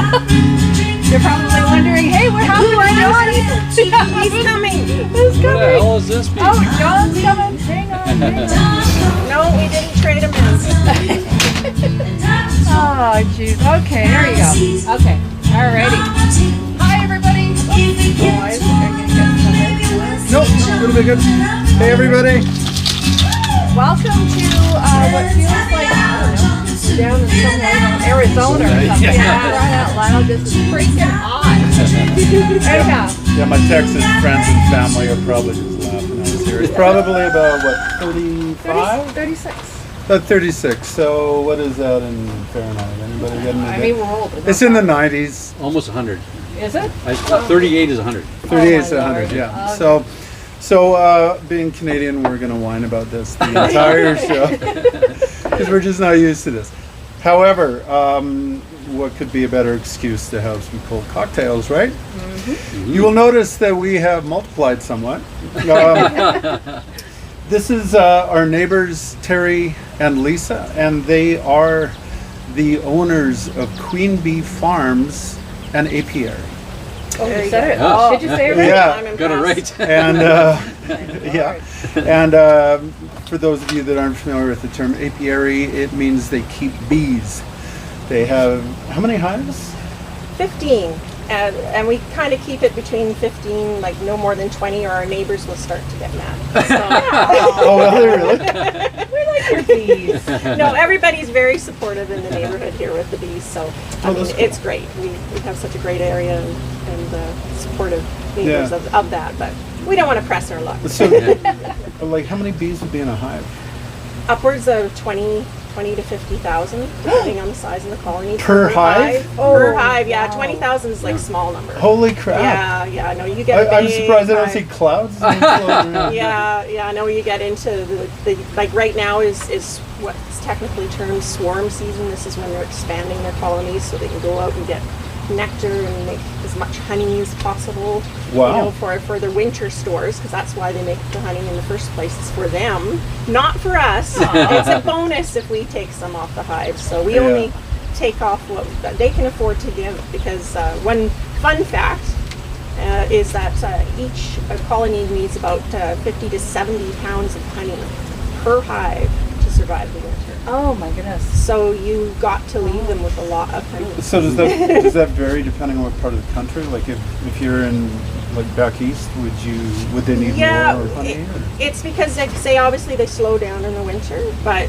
You're probably wondering, hey, what happened to Johnny? He's coming. He's What the coming. hell is this? Oh, John's coming. Hang on. No, we didn't trade him in. Oh, jeez. Okay, there you go. Okay, alrighty. Hi, everybody. Nope, it'll be good. Hey, everybody. Welcome to what feels like, I don't know, down in somewhere, Arizona or something. Yeah. Right out loud, this is freaking hot. Anyhow, Yeah, my Texas friends and family are probably just laughing at us here. It's probably about, what, 35? 36. About 36. So what is that in Fahrenheit? Anybody get an I idea? mean, we're old. It's in the 90s. Almost 100. Is it? 38 is 100. 38 is Oh, my 100, Lord. yeah. Okay. So being Canadian, we're going to whine about this the entire show because we're just not used to this. However, what could be a better excuse to have some cold cocktails, right? Mm-hmm. You will notice that we have multiplied somewhat. This is our neighbors, Terry and Lisa, and they are the owners of Queen Bee Farms and Apiary. Oh, you said it. Oh. Did you say it right? Yeah. I'm Got it impressed. right. And yeah, and for those of you that aren't familiar with the term apiary, it means they keep bees. They have how many hives? 15. And we kind of keep it between 15, like no more than 20, or our neighbors will start to get mad. So, Oh, well, really? We like your bees. no, everybody's very supportive in the neighborhood here with the bees. So, I mean, that's cool. it's great. We have such a great area and supportive neighbors Yeah. of that. But we don't want to press our luck. So, like, how many bees would be in a hive? Upwards of 20 to 50,000, depending on the size of the colony. Per hive? Per hive, yeah. wow. 20,000 is like small number. Holy crap! Yeah. No, you get. I'm big surprised I don't hive. see clouds. floating around. Yeah. No, you get into the like right now is what's technically termed swarm season. This is when they're expanding their colonies so they can go out and get nectar and make as much honey as possible. Wow. You know, for their winter stores, because that's why they make the honey in the first place. It's for them, not for us. It's a bonus if we take some off the hives. So we Yeah. only take off what they can afford to give, because one fun fact is that each colony needs about 50 to 70 pounds of honey per hive to survive the winter. Oh my goodness. So you got to leave them with a lot of honey. So does that vary depending on what part of the country? Like if you're in like back east, would they need more honey? It's because they say obviously they slow down in the winter, but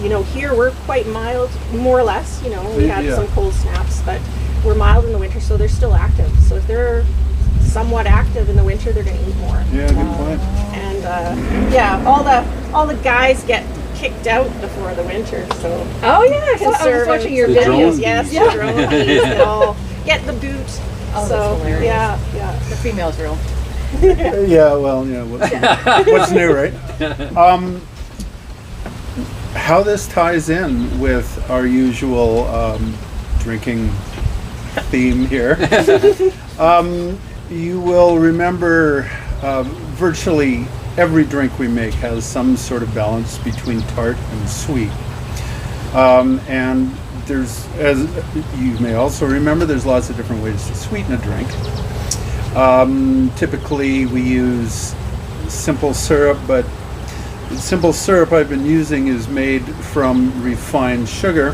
you know, here we're quite mild, more or less. You know, we had Yeah. some cold snaps, but we're mild in the winter, so they're still active. So if they're somewhat active in the winter, they're going to eat more. Yeah, good point. And yeah, all the guys get kicked out before the winter, so Oh yeah, I was watching your The videos. drone yes, bees. the drone bees, they all get the boot. Oh, that's So hilarious. yeah. The females rule. Yeah, well, yeah. What's new, right? How this ties in with our usual drinking theme here. You will remember virtually every drink we make has some sort of balance between tart and sweet. And there's, as you may also remember, there's lots of different ways to sweeten a drink. Typically we use simple syrup, but the simple syrup I've been using is made from refined sugar,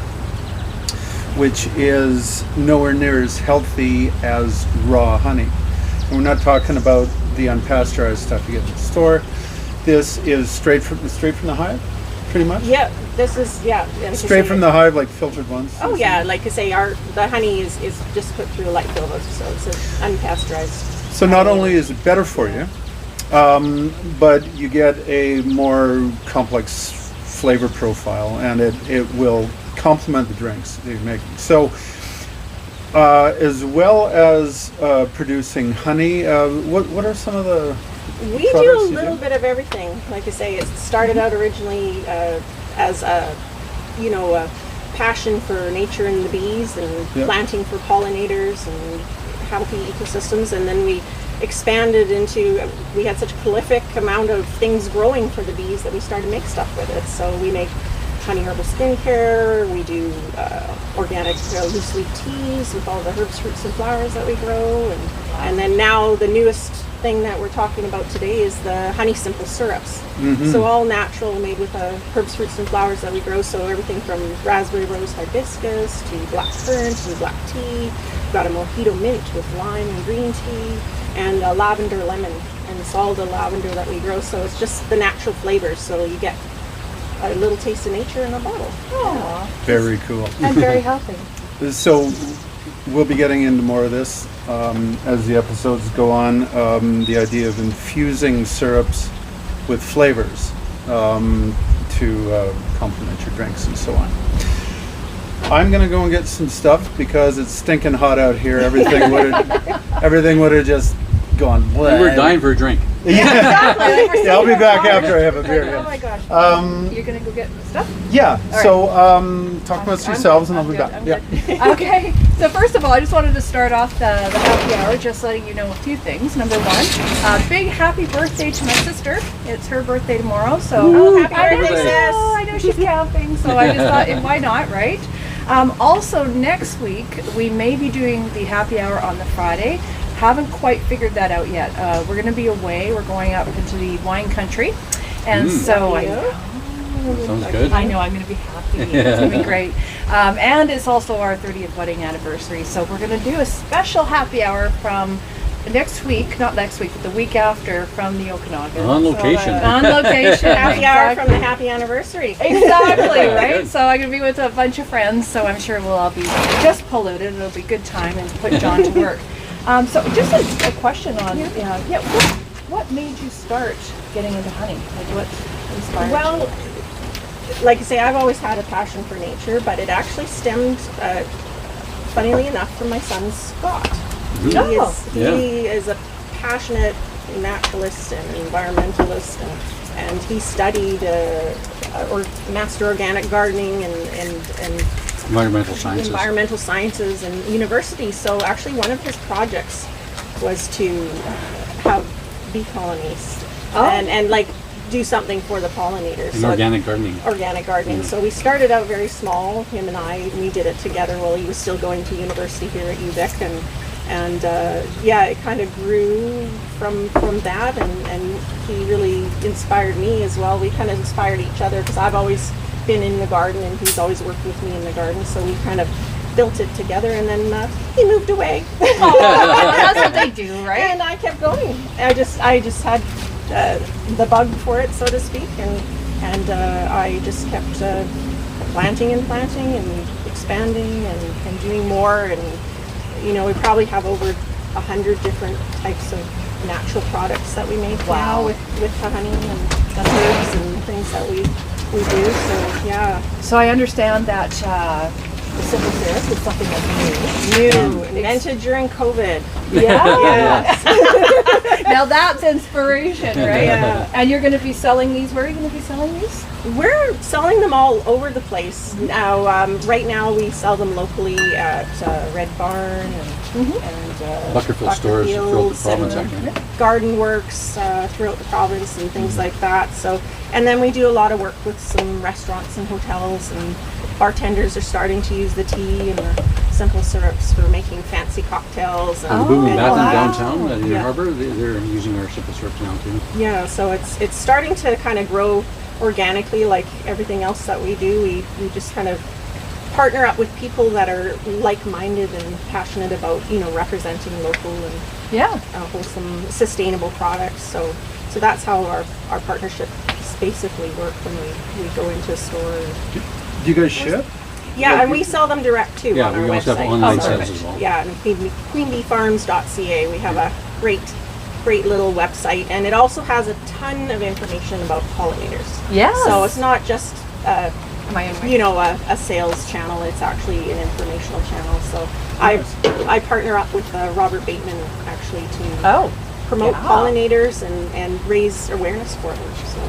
which is nowhere near as healthy as raw honey. And we're not talking about the unpasteurized stuff you get in the store. This is straight from the hive, pretty much. Yeah, this is and Straight from the hive, like filtered ones. Oh yeah, like I say, the honey is just put through a light filter, so it's unpasteurized. So not only is it better for you, but you get a more complex flavor profile, and it will complement the drinks that you're making. So as well as producing honey, what are some of the We products do a you little bit of everything. Like I say, it started out originally as a passion for nature and the bees and Yep. planting for pollinators and healthy ecosystems, and then we expanded into, we had such a prolific amount of things growing for the bees that we started to make stuff with it. So we make honey herbal skincare, we do organic loose leaf teas with all the herbs, fruits, and flowers that we grow, and then now the newest thing that we're talking about today is the honey simple syrups. So all natural, made with herbs, fruits, and flowers that we grow. So everything from raspberry rose hibiscus to black currant and black tea. We've got a mojito mint with lime and green tea, and a lavender lemon, and it's all the lavender that we grow. So it's just the natural flavors. So you get a little taste of nature in a bottle. Aw, Very cool. and very healthy. So we'll be getting into more of this as the episodes go on. The idea of infusing syrups with flavors to complement your drinks and so on. I'm gonna go and get some stuff because it's stinking hot out here. Everything would have just gone. We were dying for a drink. Yeah, I'll be back after I have a beer. Oh Yeah. my gosh. You're gonna go get stuff? Yeah. All So talk amongst yourselves, and I'll be good, back. I'm Yeah. good. Okay. So first of all, I just wanted to start off the happy hour just letting you know a few things. Number one, big happy birthday to my sister. It's her birthday tomorrow, so Happy I birthday, sis. know, I know she's camping, so I just thought, why not, right? Also, next week we may be doing the happy hour on the Friday. Haven't quite figured that out yet. We're going to be away. We're going up into the wine country, and so Sounds good. I know I'm going to be happy. It's going to be great. And it's also our 30th wedding anniversary, so we're going to do a special happy hour from next week, not next week, but the week after, from the Okanagan. On location. On location. Happy hour from the happy anniversary. Exactly, right? Good. So I'm going to be with a bunch of friends, so I'm sure we'll all be just polluted. It'll be a good time and put John to work. So just a question on, what made you start getting into honey? Like what inspired you? Well, like I say, I've always had a passion for nature, but it actually stemmed, funnily enough, from my son Scott. He is a passionate naturalist and environmentalist, and he studied or master organic gardening and Environmental sciences. in university. So actually one of his projects was to have bee colonies and like do something for the pollinators. And organic gardening. Organic gardening. So we started out very small, him and I, we did it together while he was still going to university here at UVic, and it kind of grew from that, and he really inspired me as well. We kind of inspired each other because I've always been in the garden and he's always worked with me in the garden, so we kind of built it together, and then he moved away. That's what they do, right? And I kept going. I just had the bug for it, so to speak, and I just kept planting and expanding and doing more, and we probably have over 100 different types of natural products that we make now with the honey and the herbs and things that we do. So yeah. So I understand that the simple syrup is something that's new. Invented during COVID. Yeah. Now that's inspiration, right? Yeah. And you're going to be selling these. Where are you going to be selling these? We're selling them all over the place now. Right now we sell them locally at Red Barn and Buckerfield stores throughout the province, actually. Garden Works throughout the province and things like that. So, and then we do a lot of work with some restaurants and hotels, and bartenders are starting to use the tea and the simple syrups for making fancy cocktails. And, The Boom and and- Bath in downtown in Yeah. Harbor, they're using our simple syrups now too. Yeah, so it's starting to kind of grow organically, like everything else that we do. We just kind of partner up with people that are like-minded and passionate about representing local and wholesome, sustainable products. So that's how our partnerships basically work when we go into a store. Do you guys ship? Yeah, and we sell them direct too Yeah, on our we also website. have online Oh, sales perfect. as well. Yeah, and queenbeefarms.ca. We have a great little website, and it also has a ton of information about pollinators. Yes. So it's not just My own a sales channel. It's actually an informational channel. So I partner up with Robert Bateman actually to promote pollinators and raise awareness for them. So.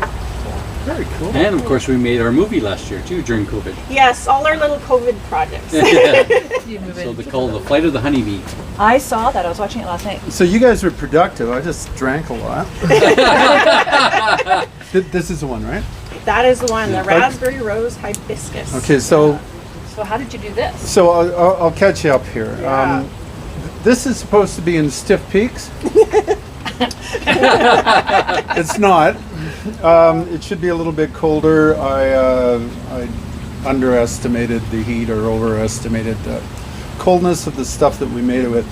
Very cool. And of course we made our movie last year too during COVID. Yes, all our little COVID projects. So they call The Flight of the Honeybee. I saw that. I was watching it last night. So you guys were productive. I just drank a lot. This is the one, right? That is the one, the raspberry rose hibiscus. Okay, so So how did you do this? So I'll catch you up here. Yeah. This is supposed to be in stiff peaks. It's not. It should be a little bit colder. I underestimated the heat or overestimated the coldness of the stuff that we made it with.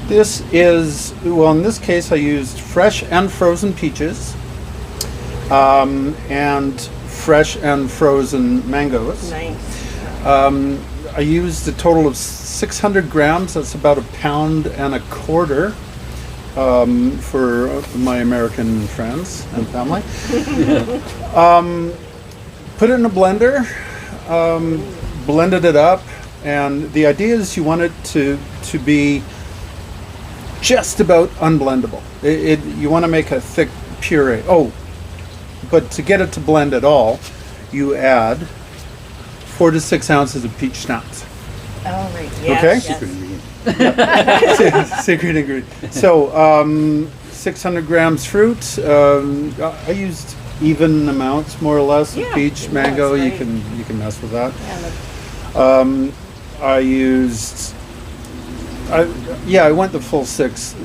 This is, well, in this case I used fresh and frozen peaches and fresh and frozen mangoes. Nice. I used a total of 600 grams. That's about 1.25 pounds for my American friends and family. Put it in a blender, blended it up, and the idea is you want it to be just about unblendable. You want to make a thick puree. Oh, but to get it to blend at all, you add 4 to 6 ounces of peach schnapps. Oh, right. Okay. Secret ingredient. Secret ingredient. So 600 grams fruit. I used even amounts, more or less, of Yeah, peach, yeah, mango. that's You right. can mess with that. Yeah, I used. I went the full 6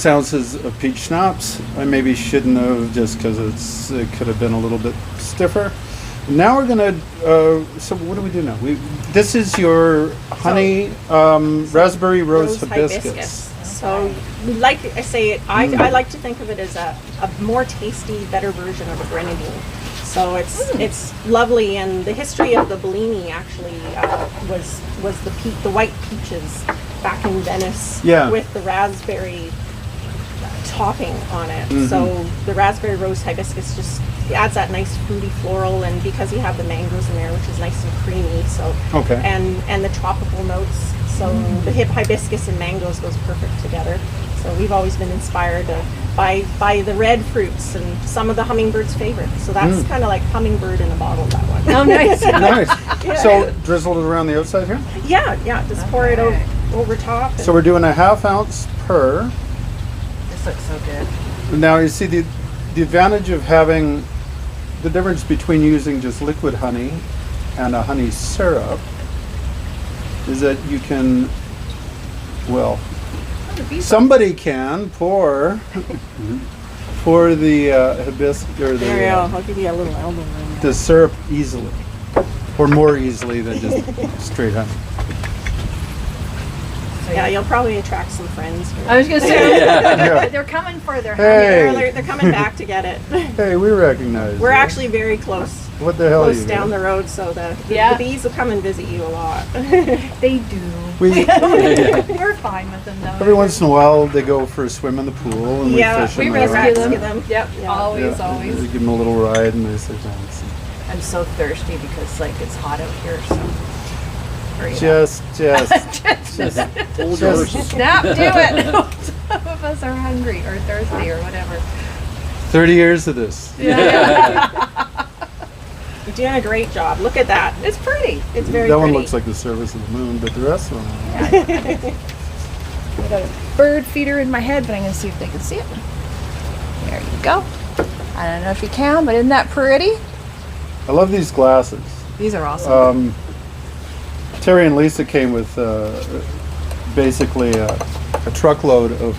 ounces of peach schnapps. I maybe shouldn't have, just because it could have been a little bit stiffer. Now we're gonna. So what do we do now? This is your honey raspberry rose hibiscus. So, like I say, I like to think of it as a more tasty, better version of a grenadine. So it's lovely, and the history of the Bellini actually was the white peaches back in Venice with the raspberry topping on it. So the raspberry rose hibiscus just adds that nice fruity floral, and because you have the mangoes in there, which is nice and creamy. So and the tropical notes. So the hibiscus and mangoes goes perfect together. So we've always been inspired by the red fruits and some of the hummingbirds' favorites. So that's kind of like hummingbird in a bottle, that one. Oh, nice. Nice. Yeah. So drizzled it around the outside here. Yeah, just pour it over top. And So we're doing 1/2 ounce per. This looks so good. Now you see the advantage of having the difference between using just liquid honey and a honey syrup is that you can, well, somebody can pour the hibiscus or there you go. I'll give you a little elbow room. the syrup easily, or more easily than just straight honey. Yeah, you'll probably attract some friends. I was going to say, Yeah. they're coming for their Hey. honey. They're coming back to get it. Hey, we recognize. We're you. actually very close. What the hell? Close you down got? the road, so the bees will come and visit you a lot. They do. We're fine with them, though. Every once in a while, they go for a swim in the pool, and Yeah, we fish we them. there. rescue them. them. Yep, Yeah. always, Yeah, always. we give them a little ride, and they say thanks. I'm so thirsty because, like, it's hot out here, so. Hurry it Just. Hold Just- yours. Snap, do it! Some of us are hungry or thirsty or whatever. 30 years of this. You're doing a great job. Look at that. It's pretty. It's very that pretty. one looks like the surface of the moon, but the rest of them. I got a bird feeder in my head, but I'm going to see if they can see it. There you go. I don't know if you can, but isn't that pretty? I love these glasses. These are awesome. Terry and Lisa came with basically a truckload of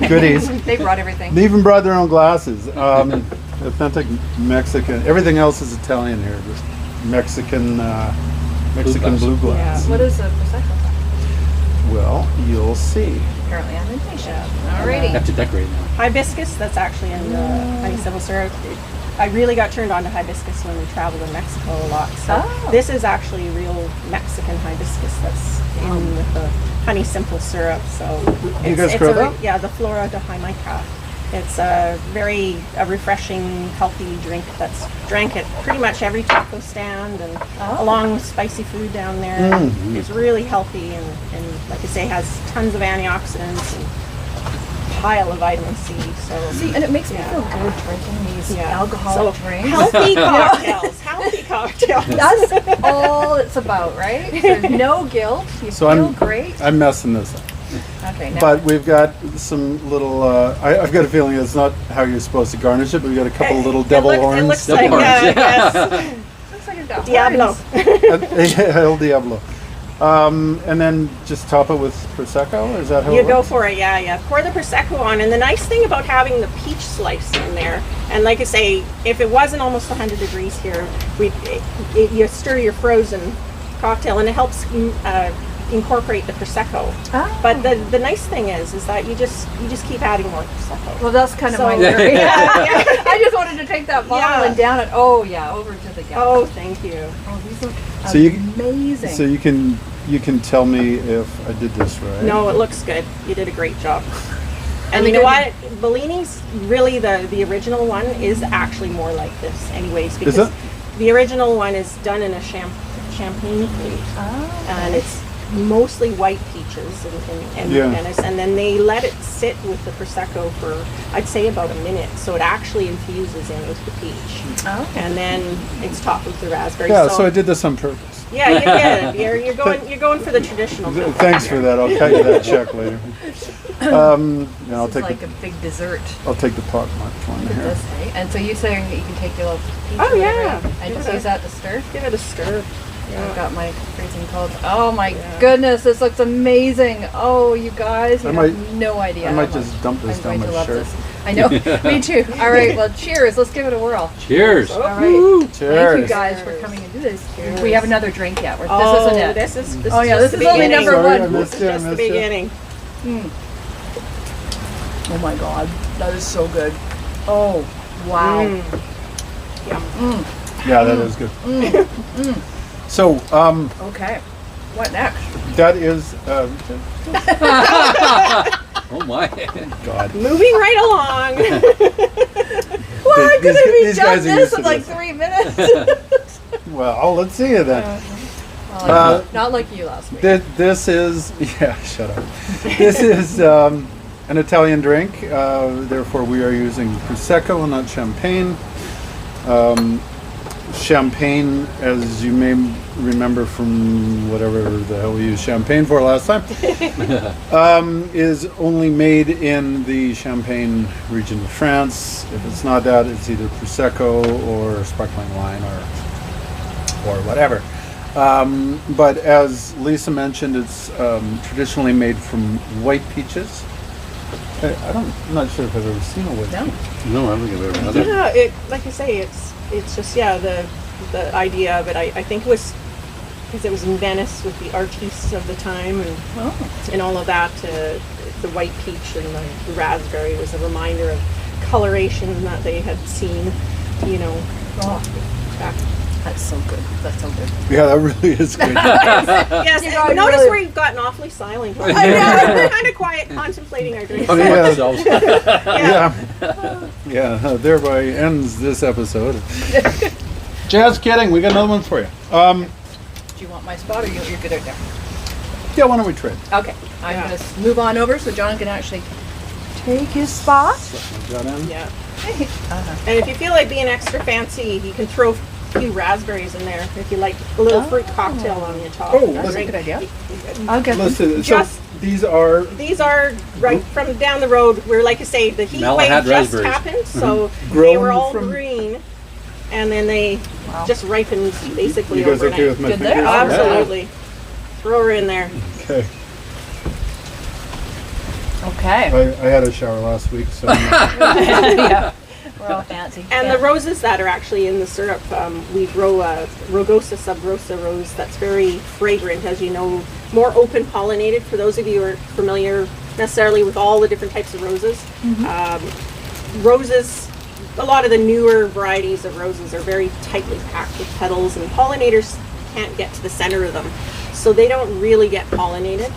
goodies. They brought everything. They even brought their own glasses. Authentic Mexican. Everything else is Italian here. Just Mexican blue glass. What is the percentile? Well, you'll see. Apparently I'm impatient. I Alrighty. have to decorate now. Hibiscus, that's actually in the honey simple syrup. I really got turned on to hibiscus when we traveled in Mexico a lot. So this is actually real Mexican hibiscus that's in with the honey simple syrup. So You guys grow that? Yeah, the Flora de Jamaica. It's a very refreshing, healthy drink that's drank at pretty much every taco stand and along with spicy food down there. It's really healthy and like I say, has tons of antioxidants and pile of vitamin C. So See, and it makes me feel good drinking these alcoholic drinks. Healthy cocktails. Healthy cocktails. That's all it's about, right? There's no guilt. You So feel great. I'm messing this up. Okay, now. But we've got some little. I've got a feeling it's not how you're supposed to garnish it, but we've got a couple little devil horns. It looks Devil like horns, yes. Looks like a the Diablo. horns. El Diablo. And then just top it with Prosecco? Is that how You it go works? for it, yeah. Pour the Prosecco on, and the nice thing about having the peach slice in there, and like I say, if it wasn't almost 100 degrees here, you stir your frozen cocktail, and it helps incorporate the Prosecco. Oh. But the nice thing is that you just keep adding more Prosecco. Well, that's kind of So- my theory. Yeah. I just wanted to take that bottle Yeah. and down it. Oh yeah, over to the gallon. Oh, thank you. Oh, these look So you- amazing. So you can tell me if I did this right. No, it looks good. You did a great job. And And you know the what? Bellini's, really the original one is actually more like this anyways, because it? the original one is done in a champagne flute. Oh, And it's mostly white peaches Yeah. and then they let it sit with the Prosecco for, I'd say, about a minute, so it actually infuses in with the peach. oh. And then it's topped with the raspberry. Yeah, so I did this on purpose. Yeah, you did. You're going for the traditional. Thanks for that. I'll cut you that check later. Yeah, I'll This take is like a big dessert. I'll take the pot mark one Look at here. this, eh? And so you're saying that you can take your little peach Oh, or yeah. whatever and just Yeah. use that to stir? Give it a stir. I've got my freezing cold. Oh my Yeah. goodness, this looks amazing. Oh, you guys, you I have might- no idea. I might how just much dump this I'm down going to my love shirt. this. I know, me too. All right, well, cheers. Let's give it a whirl. Cheers. Oh. All right. Cheers. Thank you guys for Cheers. coming and do this. Cheers. We have another drink yet. Oh, This isn't it. this is Oh, yeah, just this the is only beginning. number Sorry, one. I missed This you. is I just the missed you. beginning. Oh my God, that is so good. Oh, wow. Mm. Yum. Yeah, that is good. So, Okay, what next? that is Oh my. God. Moving right along. Well, I These- could have these done guys are this used in to like this. 3 minutes. Well, let's see it then. Well, not like you last week. This is yeah. Shut up. This is an Italian drink. Therefore, we are using prosecco and not champagne. Champagne, as you may remember from whatever the hell we used champagne for last time, is only made in the Champagne region of France. If it's not that, it's either prosecco or sparkling wine or whatever. But as Lisa mentioned, it's traditionally made from white peaches. I'm not sure if I've ever seen a white No. peach. No, I don't think I've ever had that. Yeah, like I say, it's just the idea of it. I think it was because it was in Venice with the artistes of the time and all of that. The white peach and the raspberry was a reminder of coloration that they had seen, back. That's so good. That's so good. Yeah, that really is good. Yes, You know, notice really- where you've gotten awfully silent. I know. We're kind of quiet, contemplating our drinks. Talking about ourselves. Yeah, thereby ends this episode. Just kidding, we got another one for you. Do you want my spot or you're good out there? Yeah, why don't we trade? Okay, I'm Yeah. going to move on over so John can actually take his spot. Got in? Yeah. Uh-huh. And if you feel like being extra fancy, you can throw a few raspberries in there if you like a little fruit cocktail on your top. Oh, That's a listen. good idea. I'll get them. Listen, so Just- these are These are right from down the road where, like I say, the heat Malahat wave just raspberries. happened, so they Grown were all from- green, and then they Wow. just ripened basically you guys overnight. okay with my Good there. fingers? Absolutely. Throw her in there. Okay. Okay. I had a shower last week, so Yeah. We're all fancy. And Yeah. the roses that are actually in the syrup, we grow a Rugosa subrosa rose that's very fragrant, as you know, more open pollinated. For those of you who are familiar necessarily with all the different types of roses, roses, a lot of the newer varieties of roses are very tightly packed with petals, and pollinators can't get to the center of them, so they don't really get pollinated.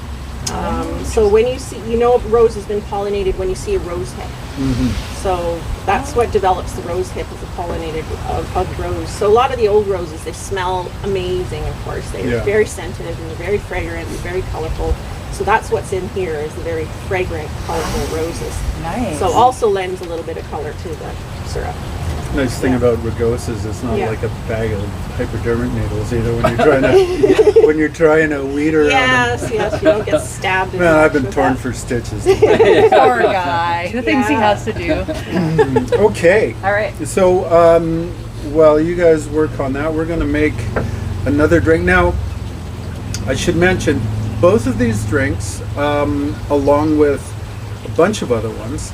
So when you see, a rose has been pollinated when you see a rose hip. So that's what develops the rose hip, is a pollinated of rose. So a lot of the old roses, they smell amazing, of course. They're Yeah. very sensitive and they're very fragrant and very colorful. So that's what's in here, is the very fragrant, colorful roses. Nice. So also lends a little bit of color to the syrup. nice thing about Rugosas, it's not Yeah. like a bag of hypodermic needles either when you're trying to weed around them. Yes, you don't get stabbed. Man, I've been with torn that. for stitches. Poor guy. The things he Yeah. has to do. Okay. All right. So while you guys work on that, we're going to make another drink. Now, I should mention, both of these drinks, along with a bunch of other ones,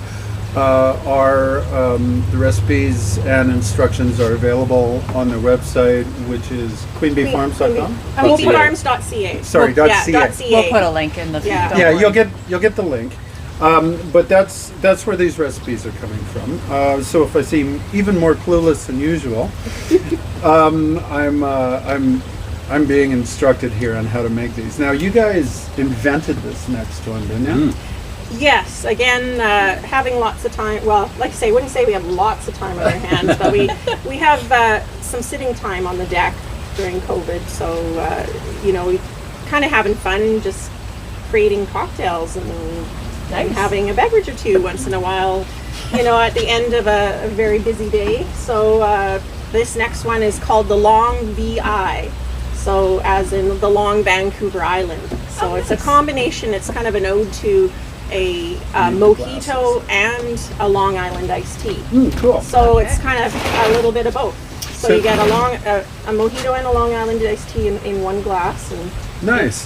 the recipes and instructions are available on their website, which is queenbeefarms.com. Queenbeefarms.ca. Sorry, Yeah, .ca. .ca. We'll put a link in the Yeah. don't Yeah, worry. you'll get the link. But that's where these recipes are coming from. So if I seem even more clueless than usual, I'm being instructed here on how to make these. Now, you guys invented this next one, didn't you? Yes, again, having lots of time. Well, like I say, I wouldn't say we have lots of time on our hands, but we have some sitting time on the deck during COVID. So we kind of having fun, just creating cocktails and having a beverage or two once in a while. At the end of a very busy day. So this next one is called the Long VI. So as in the Long Vancouver Island. So it's a combination. It's kind of an ode to a mojito and a Long Island iced tea. Cool. So it's kind of a little bit of both. So you get a mojito and a Long Island iced tea in one glass. And Nice.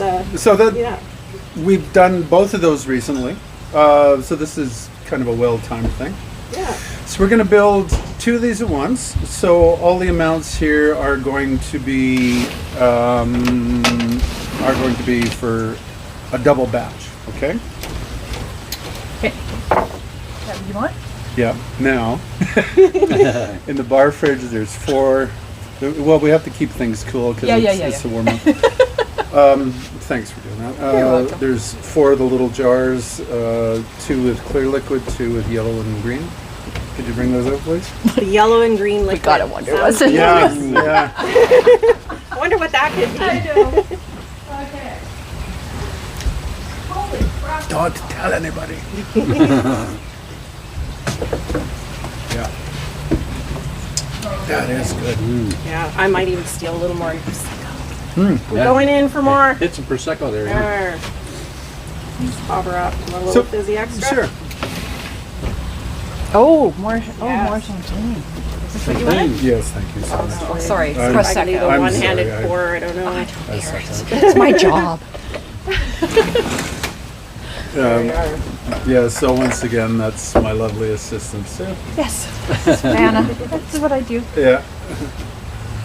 We've done both of those recently. So this is kind of a well-timed thing. Yeah. So we're going to build two of these at once. So all the amounts here are going to be for a double batch. Okay. Okay. You want? Yeah. Now, in the bar fridge, there's 4. Well, we have to keep things cool because it's a warm up. Thanks for doing that. You're welcome. There's 4 of the little jars, 2 with clear liquid, 2 with yellow and green. Could you bring those out, please? The yellow and green liquid. gotta wonder Sounds what's in delicious. Yeah. I wonder what that could be. Okay. Holy crap. Don't tell anybody. Yeah. That is good. Yeah, I might even steal a little more. Yeah. Going in for more. Hit some Prosecco there. Yeah. Just pop her up. A little fizzy extra. Sure. Oh, more Yes. more champagne. Is this what you wanted? Yes, thank you so much. Oh, sorry. I'm- I can do the Prosecco. I'm one-handed sorry, pour. I don't know. I suck at It's my job. it. Yeah, so once again, that's my lovely assistant, Sue. Yes. Savannah. That's what I do. Yeah,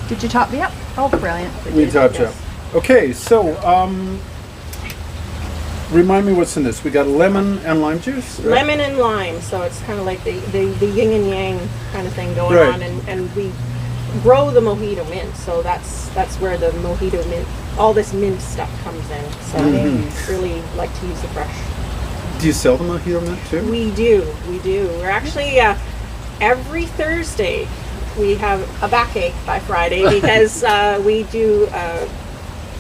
Did you top me up? Oh, brilliant. we touch up. Okay, so, remind me what's in this. We got lemon and lime juice? right? Lemon and lime, so it's kind of like the yin and yang kind of thing going Right. on, and we grow the mojito mint, so that's where the mojito mint, all this mint stuff comes in. So Mm-hmm. really like to use the fresh. Do you sell the mojito mint too? We do. We're actually every Thursday we have a backache by Friday because we do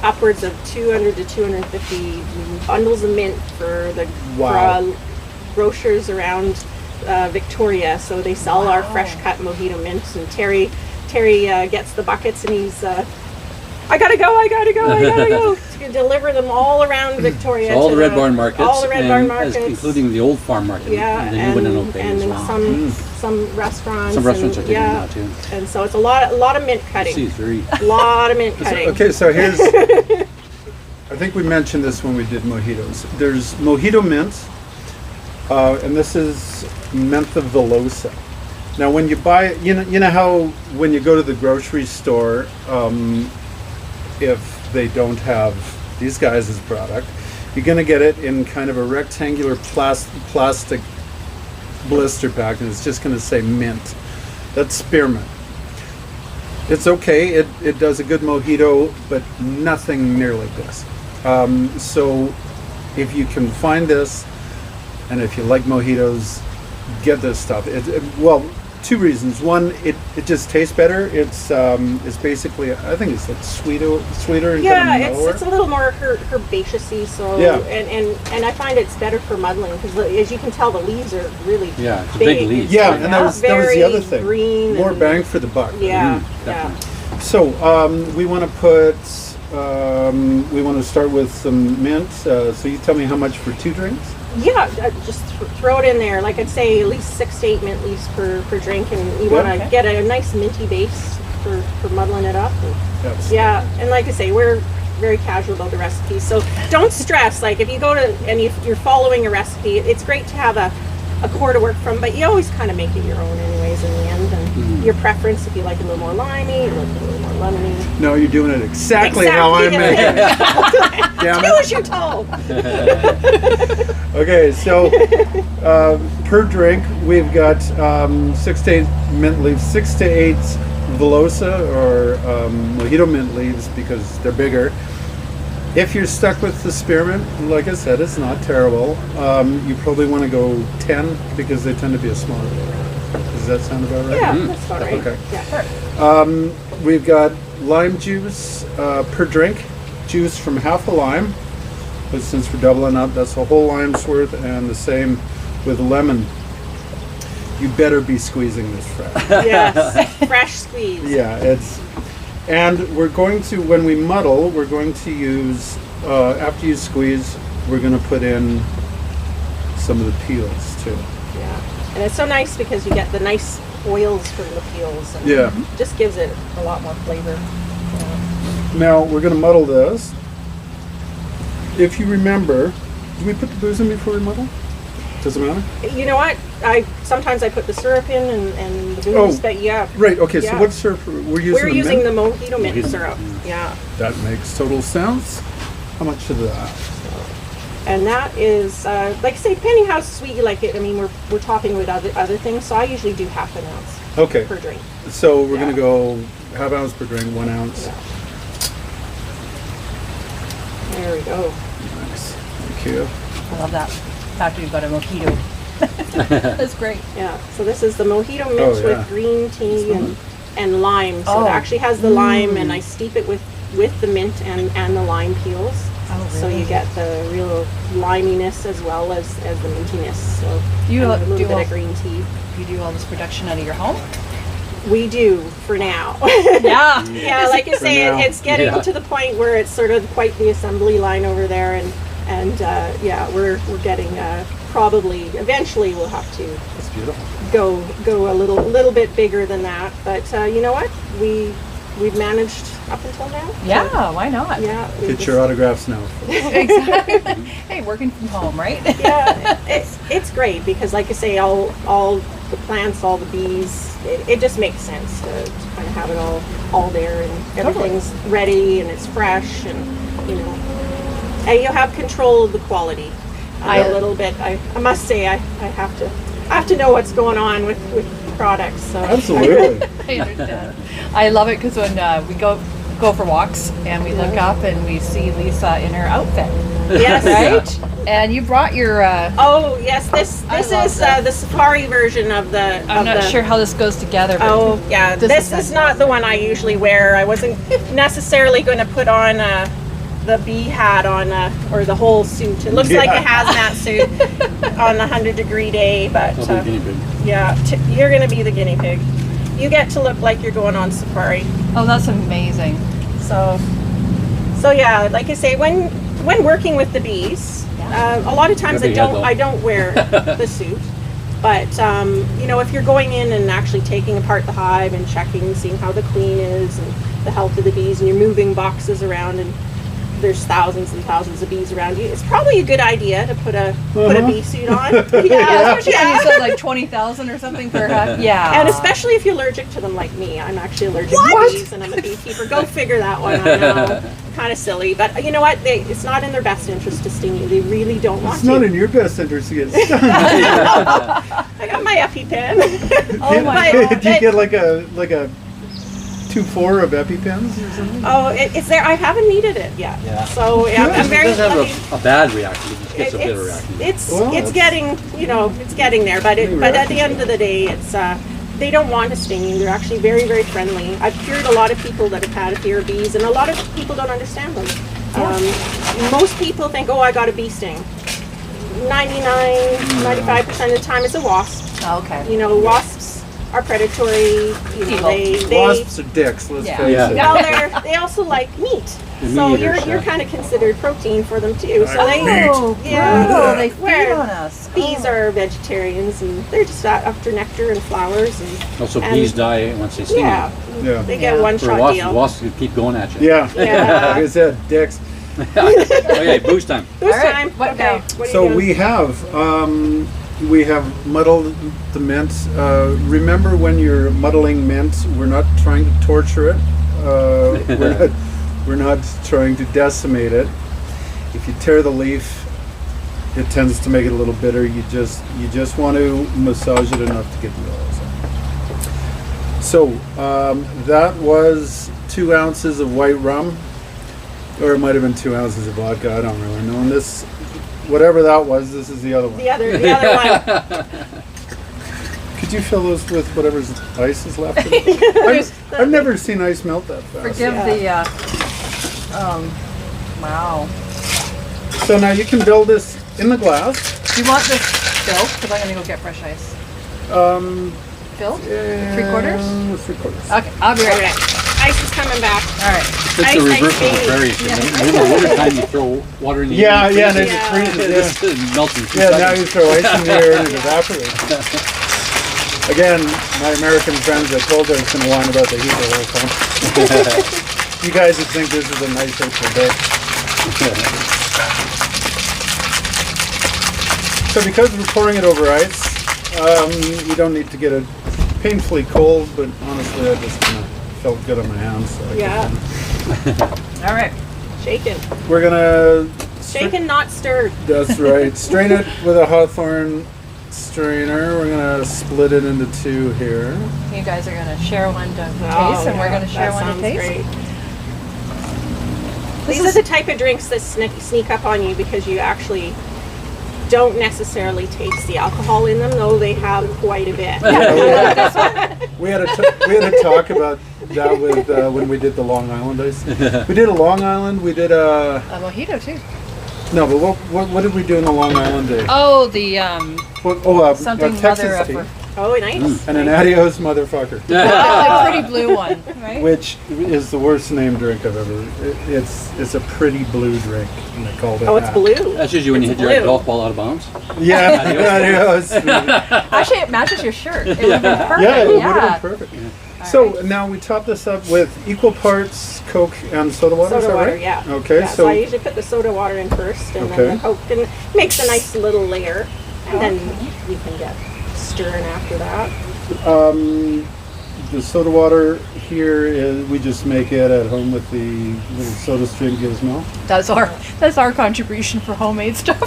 upwards of 200 to 250 bundles of mint for the Wow. grocers around Victoria. So they sell our fresh cut mojito mint, and Terry gets the buckets, and he's I gotta go to deliver them all around Victoria. So all to the Red Barn markets. all the Red Barn and markets, including the old farm market. yeah, The new one in Oak Bay and as then well. some restaurants. Some restaurants are and, taking it yeah, now too. and so it's a lot of mint See, cutting. it's very. A lot of mint cutting. Okay, so here's, I think we mentioned this when we did mojitos. There's mojito mint, and this is mentha velosa. Now, when you buy it, you know how when you go to the grocery store, if they don't have these guys' product, you're going to get it in kind of a rectangular plastic blister pack, and it's just going to say mint. That's spearmint. It's okay. It does a good mojito, but nothing near like this. So if you can find this, and if you like mojitos, get this stuff. Well, 2 reasons. One, it just tastes better. It's basically, I think it's like sweeter and Yeah, kind of mellower. it's a little more herbaceous-y, so Yeah. and I find it's better for muddling because as you can tell, the leaves are really Yeah, it's a big leaf. Yeah, and that was the very other thing. green More and- bang for the buck. Yeah, definitely. So we want to put we want to start with some mint. So you tell me how much for 2 drinks? Yeah, just throw it in there. Like I'd say at least 6 to 8 mint leaves per drink, and you want to Okay. get a nice minty base for muddling it up. And, Yes. yeah, and like I say, we're very casual about the recipes, so don't stress. Like if you go to and if you're following a recipe, it's great to have a core to work from, but you always kind of make it your own anyways in the end, and your preference, if you like a little more limey, you like a little more lemony. No, you're doing it exactly how I meant it. Damn Do it. as you're told. Okay, so per drink, we've got 6 to 8 mint leaves, 6 to 8 Velosa or mojito mint leaves because they're bigger. If you're stuck with the spearmint, like I said, it's not terrible. You probably want to go 10 because they tend to be a smaller one. Does that sound about right? Yeah, that's about right. Okay. Yeah. We've got lime juice per drink, juice from half a lime. But since we're doubling up, that's a whole lime's worth, and the same with lemon. You better be squeezing this fresh. Yes, fresh squeeze. Yeah, and we're going to, when we muddle, we're going to use, after you squeeze, we're going to put in some of the peels too. Yeah, and it's so nice because you get the nice oils from the peels, and Yeah. it just gives it a lot more flavor. Now, we're going to muddle this. If you remember, did we put the booze in before we muddle? Does it matter? You know what? Sometimes I put the syrup in and the booze, Oh. but yeah. Right, okay, so Yeah. what syrup? We're using We're using the mint? mojito mint Mojito. syrup. Yeah. That makes total sense. How much of that? And that is, like I say, depending how sweet you like it. I mean, we're topping with other things, so I usually do half an ounce Okay, per drink. so we're going Yeah. to go half ounce per drink, 1 ounce. Yeah. There we go. Nice, thank you. I love that. Fact we've got a mojito. That's great. Yeah. So this is the mojito mint Oh, yeah. with green tea and lime. So Oh. it actually has the lime, and I steep it with the mint and the lime peels. Oh, So you get the real liminess as well as the mintiness. So You and a do little bit all- of green tea. You do all this production out of your home? We do for now. Yeah. Yeah, like you say, now. it's getting Yeah. to the point where it's sort of quite the assembly line over there, and yeah, we're getting probably eventually we'll have to That's beautiful. go a little bit bigger than that. But you know what? We've managed up until now. Yeah, why not? Yeah. we Get just- your autographs now. Exactly. Hey, working from home, right? Yeah, it's great because, like I say, all the plants, all the bees, it just makes sense to kind of have it all there, and everything's ready and it's fresh, and you know, and you have control of the quality a little bit. I must say I have to know what's going on with products. So Absolutely. I understand. I love it because when we go for walks and we look up and we see Lisa in her outfit, Yes. right? And you brought your. Oh yes, this I is love the safari version of the. I'm not sure how this goes together. But Oh yeah, This this is is not the one I usually wear. I wasn't necessarily going to put on the bee hat on or the whole suit. It looks like a hazmat suit on a 100-degree day, but I'll be guinea pig. yeah, you're going to be the guinea pig. You get to look like you're going on safari. Oh, that's amazing. So yeah, like I say, when working with the bees, a lot of times Got a big head, though. I don't wear the suit. But you know, if you're going in and actually taking apart the hive and checking, seeing how the queen is and the health of the bees, and you're moving boxes around, and there's thousands and thousands of bees around you, it's probably a good idea to put a bee suit on. Yeah, especially when you said like 20,000 or something per hat. Yeah. And especially if you're allergic to them like me. I'm actually allergic What? to bees, and I'm a beekeeper. Go figure that one. I know, kind of silly, but you know what? It's not in their best interest to sting you. They really don't want It's to. not in your best interest to get stung. I got my EpiPen. Oh my God. Do you get like a 2-4 of EpiPens or something? Oh, it's there. I haven't needed it yet. Yeah. So yeah, I'm It very doesn't lucky. have a bad reaction. It just gets a bit of a reaction. It's Well, it's that's- getting, you know, it's getting there, but at the end of the day, it's they don't want to sting you. They're actually very, very friendly. I've cured a lot of people that have had a fear of bees, and a lot of people don't understand them. Most people think, oh, I got a bee sting. 95% of the time it's a wasp. Oh, okay. You know, wasps are predatory. You know, Evil. they Wasps are dicks, let's Yeah. face Yeah. it. well, they also like meat. The So meat you're eaters, you're yeah. kind of considered protein for them too. So they Oh, yeah. oh, they feed Where on us. bees Oh. are vegetarians and they're just after nectar and flowers and Also, and- bees die once they sting yeah, Yeah. they get Yeah. one you. For shot wasps, deal. wasps could keep going at you. Yeah. Yeah. Like I said, dicks. Okay, booze time. Whose All right, time? what Okay. now? What are So you doing? we have muddled the mint. Remember when you're muddling mint, we're not trying to torture it. We're not trying to decimate it. If you tear the leaf, it tends to make it a little bitter. You just want to massage it enough to get the oils out. So that was 2 ounces of white rum, or it might have been 2 ounces of vodka. I don't really know. And this, whatever that was, this is the other one. The other one. Could you fill those with whatever's ice is left? In it? I've never seen ice melt that fast. Forgive Yeah. wow. So now you can build this in the glass. Do you want this filled? Because I'm going to go get fresh ice. Filled? 3/4? 3/4. Okay, I'll be right back. Ice is coming back. All right. It's Ice, the ice, reverse of the baby. prairie. In the winter time, you throw water in the Yeah, air. yeah, and it Yeah. just freezes. This Yeah, is melting. in 2 yeah. Now seconds. you throw ice in the air and it evaporates. Again, my American friends, I told you I was going to whine about the heat the whole time. You guys would think this is a nice April day. So because we're pouring it over ice, you don't need to get it painfully cold, but honestly, I just kind of felt good on my hands. So Yeah. All right. Shaken. We're gonna. Shaken, not stirred. That's right. Strain it with a Hawthorne strainer. We're gonna split it into 2 here. You guys are going to share one to taste, Oh, and we're yeah, going to share that one to sounds taste. great. This These is- are the type of drinks that sneak up on you because you actually don't necessarily taste the alcohol in them, though they have quite a bit. We had a talk about that with when we did the Long Island ice. We did a Long Island. We did a A mojito, too. no, but what did we do in the Long Island day? Oh, the something Texas mother tea of Oh, nice. and an adios motherfucker, oh, the pretty blue one, right? which is the worst named drink I've ever. It's a pretty blue drink, and they called it. Oh, it's that. blue. That's usually when you It's hit your blue. golf ball out of bounds. Yeah, adios. Actually, it matches your shirt. It would have been perfect. Yeah, it would Yeah. have been perfect. So now we top this up with equal parts Coke and soda water. is Soda that water, right? yeah. Okay, Yeah, so I usually put the soda water in first, and Okay. then the Coke, and it makes a nice little layer, and then you can get stirring after that. the soda water here is we just make it at home with the little soda stream gizmo. That's our contribution for homemade stuff.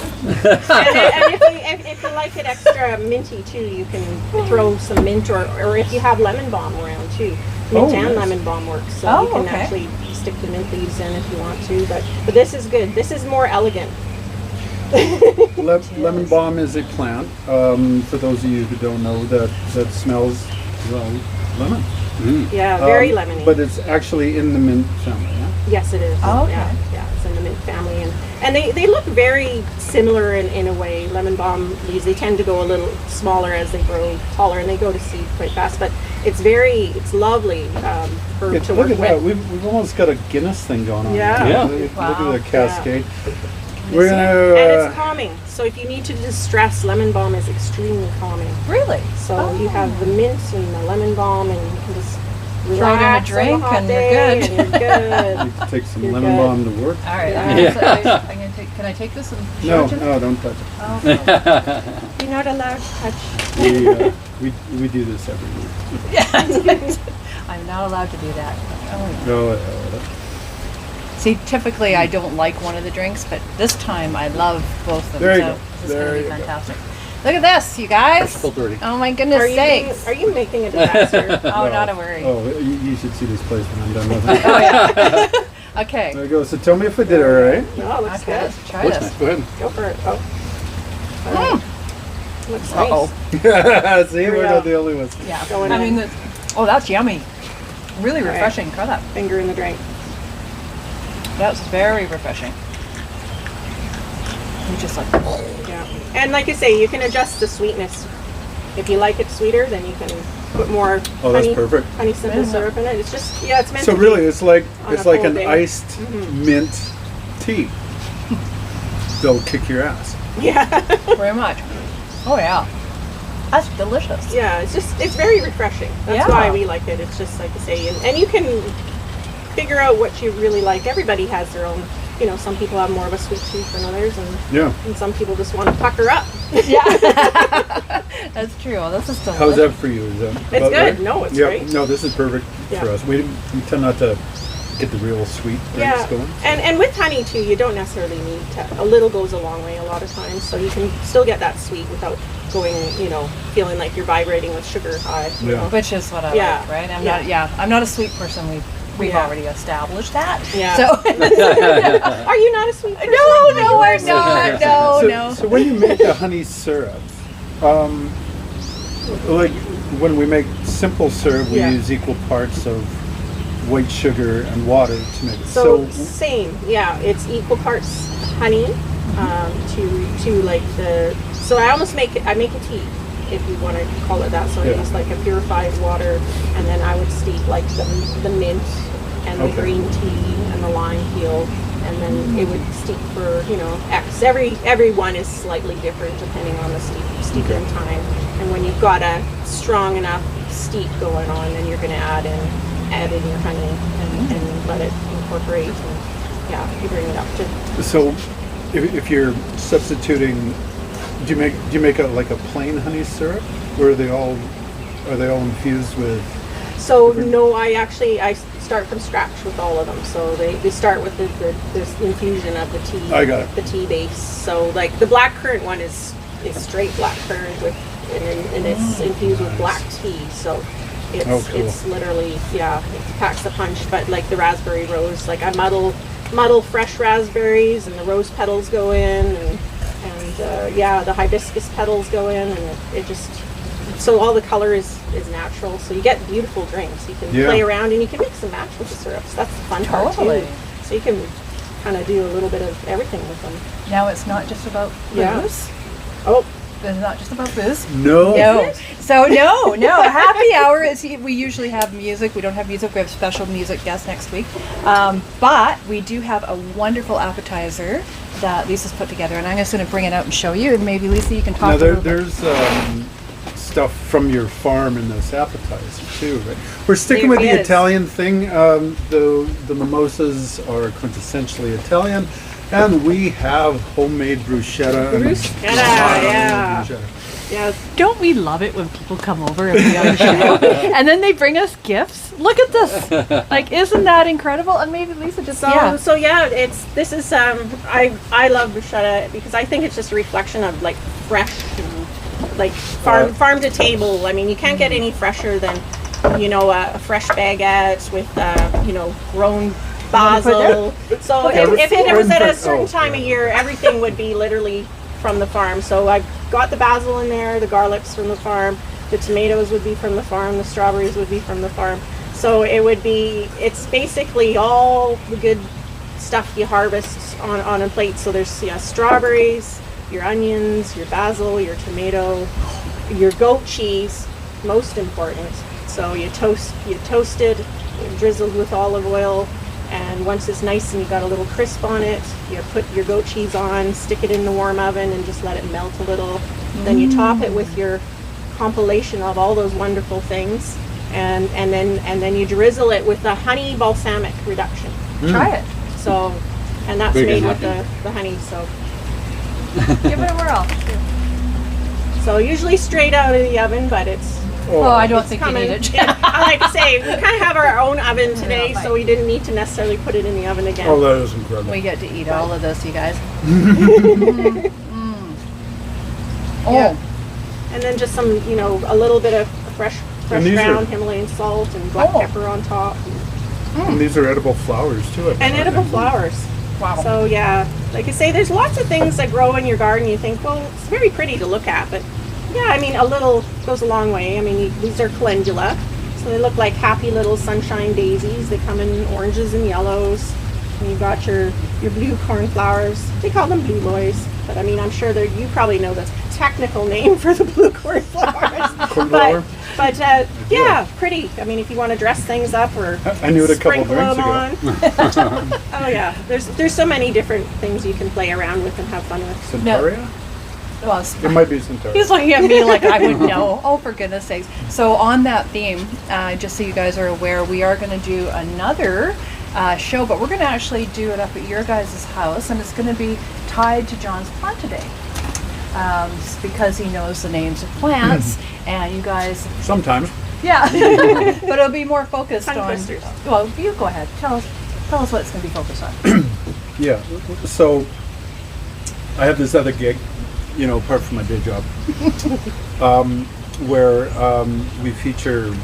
And if you like it extra minty too, you can throw some mint, or if you have lemon balm around too. Mint Oh, and nice. lemon balm works, so Oh, you can okay. actually stick the mint leaves in if you want to. But this is good. This is more elegant. Lemon balm is a plant. For those of you who don't know, that smells well lemon. Yeah, very Um, lemony. But it's actually in the mint family. Yeah? Yes, it is. Oh, okay. Yeah, it's in the mint family, and they look very similar in a way. Lemon balm leaves, they tend to go a little smaller as they grow taller, and they go to seed quite fast. But it's lovely herb Yeah, to look work at that. with. We've almost got a Guinness thing going on. Yeah. here. Yeah. Look Wow. at the cascade. you We're see? gonna. And it's calming. So if you need to distress, lemon balm is extremely calming. Really? So you have the mint and the lemon balm, and you can just Throw it in a relax on drink hot and you're day, good. And you're good. You can take some You're lemon good. balm to work. All right. Yeah. I'm gonna take. Can I take this and No, show it to no, don't touch it. Oh, okay. You're not allowed to touch. We do this every week. Yeah. I'm not allowed to do that. Oh, no. No, See, typically I don't like one of the drinks, but this time I love both of them. There you so go. this is There gonna you be go. fantastic. Look at this, you guys. Still dirty. Oh my goodness sakes. Are you making a disaster? Oh, No. not a worry. oh, you should see this place when I'm done with it. Oh, yeah. Okay. There you go. So tell me if I did it all right. No, it looks Okay, good. let's try Looks this. nice. Go ahead. Go for it. Oh. Looks Uh-oh. nice. See, Here we we're go. not the only ones. Yeah. Going I in. mean, that's yummy. Really right. refreshing. Try that. Finger in the drink. That's very refreshing. You just like, Yeah. And like you say, you can adjust the sweetness. If you like it sweeter, then you can put more Oh, that's perfect. honey simple syrup in it. It's just, yeah, it's meant So to really, be it's like on a an cold day. iced mint tea. They'll kick your ass. Yeah. Very much. Oh yeah. That's delicious. Yeah, it's very refreshing. That's Yeah. why we like it. It's just like I say, and you can figure out what you really like. Everybody has their own, you know, some people have more of a sweet tooth than others, and some people just want to pucker up. Yeah. That's true. This is delicious. How's that for you? Is that It's about good. right? No, it's Yeah, great. no, this is perfect Yeah. for us. We tend not to get the real sweet drinks Yeah, going. and with honey too, you don't necessarily need to. A little goes a long way a lot of times, so you can still get that sweet without going, you know, feeling like you're vibrating with sugar high. You Yeah. know? Which is what I Yeah. like, right? Yeah. I'm not a sweet person. We've Yeah. already established that. Yeah. So Are you not a sweet person? no, I'm not. No. So when you make a honey syrup, like when we make simple syrup, we Yeah. use equal parts of white sugar and water to make it. So same, yeah. It's equal parts honey to like the. So I almost make a tea, if you want to call it that. So Yeah. I use like a purified water, and then I would steep like the mint and the Okay. green tea and the lime peel, and then it would steep for, you know, X. Every one is slightly different depending on the steeping Okay. time. And when you've got a strong enough steep going on, then you're going to add in your honey and let it incorporate. And yeah, you bring it up to. So if you're substituting, do you make like a plain honey syrup, or are they all infused with? So no, I start from scratch with all of them. So they start with the infusion of the tea. I got it. The tea base. So like the black currant one is straight black currant with and it's infused with black tea. So it's cool. it's literally it packs the punch. But like the raspberry rose, like I muddle fresh raspberries and the rose petals go in and the hibiscus petals go in, and it just. So all the color is natural, so you get beautiful drinks. You can play around and you can mix and match with the syrups. That's the fun part Totally. too. So you can kind of do a little bit of everything with them. Now it's not just about booze. Yeah. Oh, It's not just about booze. No. No. So no. Happy hour is we usually have music. We don't have music. We have special music guests next week. But we do have a wonderful appetizer that Lisa's put together, and I'm just going to bring it out and show you. And maybe Lisa, you can talk Now a little bit. there's stuff from your farm in this appetizer too, right? We're sticking There with the is. Italian thing. The mimosas are quintessentially Italian, and we have homemade bruschetta. and Bruschetta, yeah. bruschetta. yeah. Don't we love it when people come over and be on the show, and then they bring us gifts? Look at this! Like, isn't that incredible? And maybe Lisa just So this is I love bruschetta because I think it's just a reflection of like fresh and like farm to table. I mean, you can't get any fresher than a fresh baguette with grown basil. So if it was at a certain time of year, everything would be literally from the farm. So I've got the basil in there, the garlics from the farm, the tomatoes would be from the farm, the strawberries would be from the farm. So it's basically all the good stuff you harvest on a plate. So there's strawberries, your onions, your basil, your tomato, your goat cheese, most important. So you toast it, drizzled with olive oil, and once it's nice and you got a little crisp on it, you put your goat cheese on, stick it in the warm oven and just let it melt a little. Then you top it with your compilation of all those wonderful things, and then you drizzle it with the honey balsamic reduction. Try it. So, and that's Big made and with the honey. So Give it a whirl. So usually straight out of the oven, but it's Oh, I don't it's think coming. you need it. I like to say, we kind of have our own oven today, so we didn't need to necessarily put it in the oven again. Oh, that is incredible. We get to eat all of this, you guys. Oh, Yeah. And then just some, a little bit of fresh And these ground are- Himalayan salt and black Oh. pepper on top. And these are edible flowers too. And edible flowers. wow. So yeah, like I say, there's lots of things that grow in your garden. You think, well, it's very pretty to look at, but yeah, I mean, a little goes a long way. I mean, these are calendula, so they look like happy little sunshine daisies. They come in oranges and yellows. And you've got your blue cornflowers. They call them blue boys, but I mean, I'm sure you probably know the technical name for the blue cornflowers. Cornflower? But yeah, pretty. I mean, if you want to dress things up or I knew it a couple sprinkle drinks them ago. on. Oh yeah, there's so many different things you can play around with and have fun with. Centauria? Well, It might be Centauria. he's looking at me like I would know. Oh, for goodness sakes. So on that theme, just so you guys are aware, we are going to do another show, but we're going to actually do it up at your guys' house, and it's going to be tied to John's plant today. Because he knows the names of plants, and you guys... Sometimes. Yeah, but it'll be more focused Tongue on... twisters. Well, you go ahead. Tell us what it's going to be focused on. Yeah. So I have this other gig, apart from my day job, where we feature,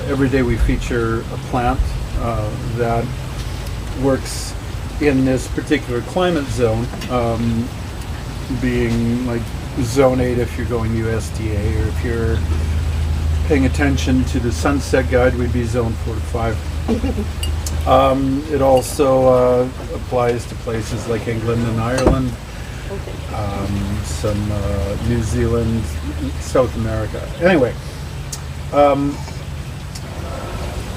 every day we feature a plant that works in this particular climate zone, being like zone 8 if you're going USDA, or if you're paying attention to the sunset guide, we'd be zone 4 to 5. It also applies to places like England and Ireland, some New Zealand, South America. Anyway,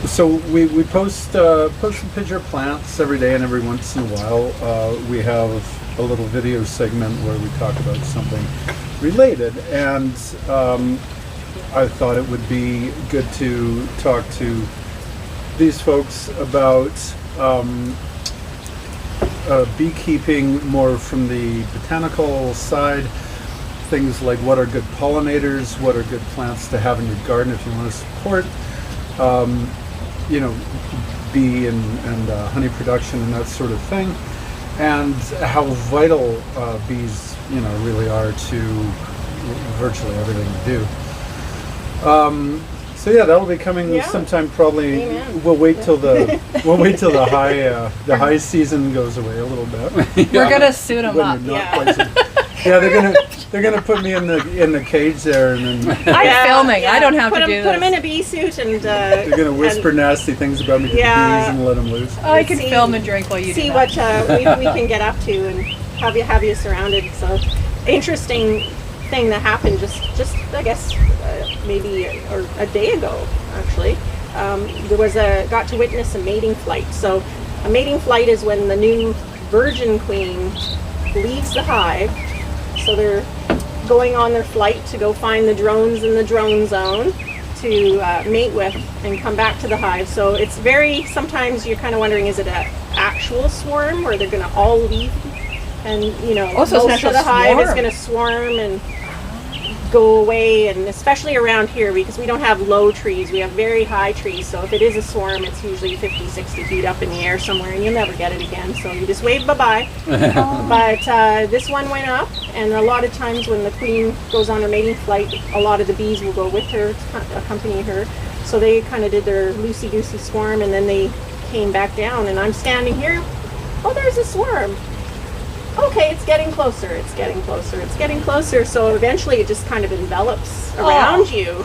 so we post a picture of plants every day, and every once in a while we have a little video segment where we talk about something related. And I thought it would be good to talk to these folks about beekeeping more from the botanical side. Things like what are good pollinators, what are good plants to have in your garden if you want to support bee and honey production and that sort of thing, and how vital bees really are to virtually everything we do. So yeah, that'll be coming sometime. Probably. Amen. We'll wait till the high season goes away a little bit. We're going to suit him When up. you're not quite so- yeah, they're gonna put me in the cage there, and then I'm filming. I don't have to do Put him in this. a bee suit and they're gonna whisper nasty things about me to the Yeah. bees and let them loose. I can see- film and drink while you see do what that. we can get up to and have you surrounded. So interesting thing that happened just I guess maybe a day ago actually. There was got to witness a mating flight. So a mating flight is when the new virgin queen leaves the hive. So they're going on their flight to go find the drones in the drone zone to mate with and come back to the hive. So it's sometimes you're kind of wondering, is it an actual swarm where they're going to all leave? And, so it's an most actual of the hive is swarm. going to swarm and go away, and especially around here because we don't have low trees, we have very high trees. So if it is a swarm, it's usually 50, 60 feet up in the air somewhere, and you'll never get it again. So you just wave bye-bye. But this one went up, and a lot of times when the queen goes on her mating flight, a lot of the bees will go with her, accompany her. So they kind of did their loosey-goosey swarm, and then they came back down, and I'm standing here. Oh, there's a swarm. Okay, it's getting closer, it's getting closer, it's getting closer. So eventually it just kind of envelops around you.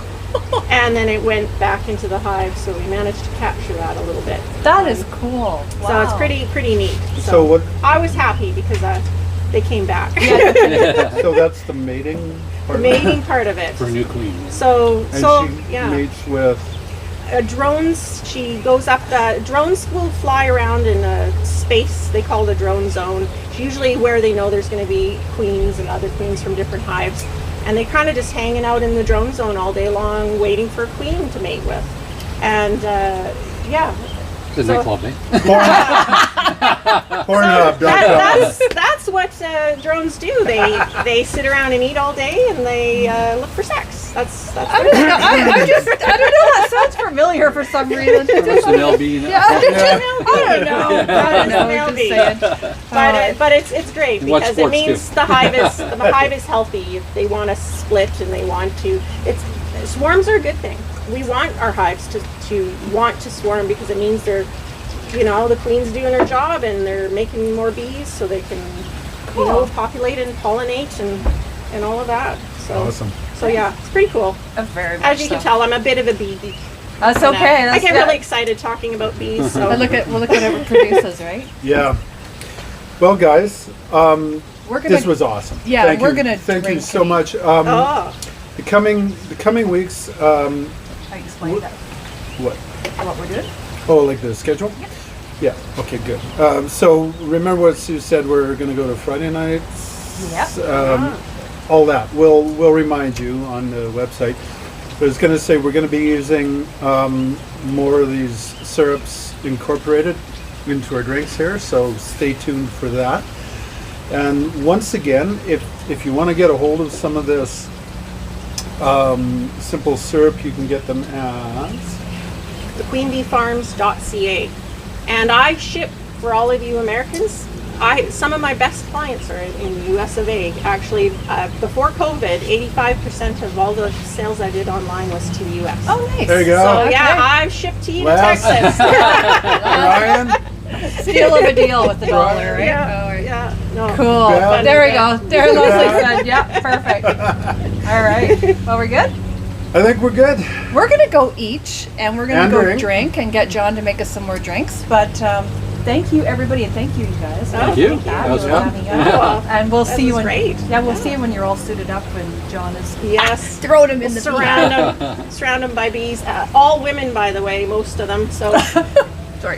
And then it went back into the hive, so we managed to capture that a little bit. That is cool. Wow. So it's pretty neat. So what? I was happy because they came back. So that's the mating part. The mating part of it. For a new queen. So And she yeah. mates with. Drones, she goes up, drones will fly around in a space they call the drone zone. It's usually where they know there's going to be queens and other queens from different hives. And they kind of just hanging out in the drone zone all day long waiting for a queen to mate with. And The nightclub, eh? Pornhub.com. that's what drones do. They sit around and eat all day, and they look for sex. That's I don't know. I don't know. That sounds familiar for some reason. What's an LB now? I don't know. Just saying. But it's great You watch because it sports, means too. the hive is healthy. If they want to split and they want to, swarms are a good thing. We want our hives to want to swarm because it means they're, the queen's doing her job and they're making more bees so they can, populate and pollinate and all of that. So Awesome. So yeah, it's pretty cool. Very much As you can tell, I'm a bit of a bee geek. That's And, okay. I get really excited talking about bees. So We'll look at what it produces, right? Yeah. Well, guys, We're gonna. this was awesome. Yeah, Thank we're you. gonna Thank you drink so much. oh, The coming weeks, I explained that, what? what we're doing. Oh, like the schedule? Yep. Yeah, okay, good. So remember what Sue said, we're gonna go to Friday nights? Yep. All that, we'll remind you on the website. But I was gonna say, we're gonna be using more of these syrups incorporated into our drinks here, so stay tuned for that. And once again, if you wanna get a hold of some of this simple syrup, you can get them at thequeenbeefarms.ca. And I ship for all of you Americans. Some of my best clients are in the US of A. Actually, before COVID, 85% of all the sales I did online was to the US. Oh, nice. There you go. So Okay. yeah, I've shipped to you to Last- Texas. Ryan. Steal of a deal with the dollar, right? Yeah, Oh, right. yeah, no. Cool. Beth. There we go. There Leslie said, yeah, perfect. All right. Well, we're good. I think we're good. We're gonna go eat, and we're gonna And go drink. drink and get John to make us some more drinks. But thank you, everybody, and thank you, you guys. Thank you. That That was for fun. having Yeah. us. And we'll That see you was when. great. Yeah, we'll see you when you're all suited up and John is. Yes. Throwing him in the Surround them by bees. All women, by the way, most of them. So Sorry.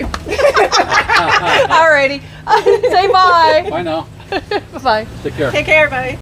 Alrighty. Say bye. Bye now. Bye. Take care. take care, bye.